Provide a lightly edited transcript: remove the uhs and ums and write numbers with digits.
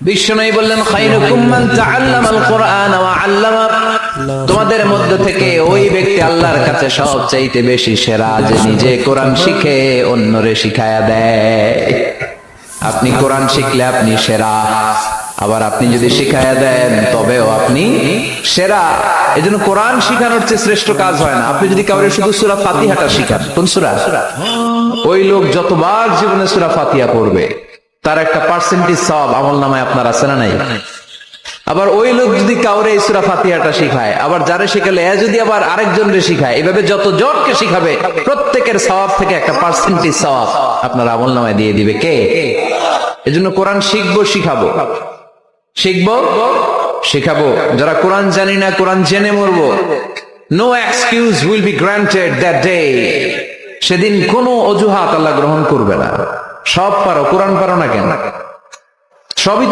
বিশ্বনবী বললেন খায়রুকুম মান তাআল্লামাল কুরআন ওয়া আল্লামা, তোমাদের মধ্য থেকে ওই ব্যক্তি আল্লাহর কাছে সবচাইতে বেশি সেরা যে নিজে কোরআন শিখে অন্যরে শিখায়া দেয়। আপনি কোরআন শিখলে আপনি সেরা, আবার আপনি যদি শিখায়া দেন তবেও আপনি সেরা। এজন্য কোরআন শিখানোর চেয়ে শ্রেষ্ঠ কাজ হয় না। আপনি যদি কাউরে শুধু সূরা ফাতিহাটা শিখান, কোন সূরা, ওই লোক যতবার জীবনে সূরা ফাতিহা পড়বে তার একটা পার্সেন্টেজ সওয়াব আমলনামায় আপনার আছে না নাই? আবার ওই লোক যদি কাউরে এই সূরা ফাতিহাটা শিখায়, আবার যারে শিখালে যদি আবার আরেকজনরে শিখায়, এভাবে যত জনকে শিখাবে প্রত্যেকের সওয়াব থেকে একটা পার্সেন্টেজ সওয়াব আপনার আমলনামায় দিয়ে দিবে কে? এজন্য কোরআন শিখবো, শিখাবো, শিখবো, শিখাবো। যারা কোরআন জানি না, কোরআন জেনে মরবো। No excuse will be granted that day. সেদিন কোনো অজুহাত আল্লাহ গ্রহণ করবে না। সব পারো, কোরআন পারো না কেন? সবই তো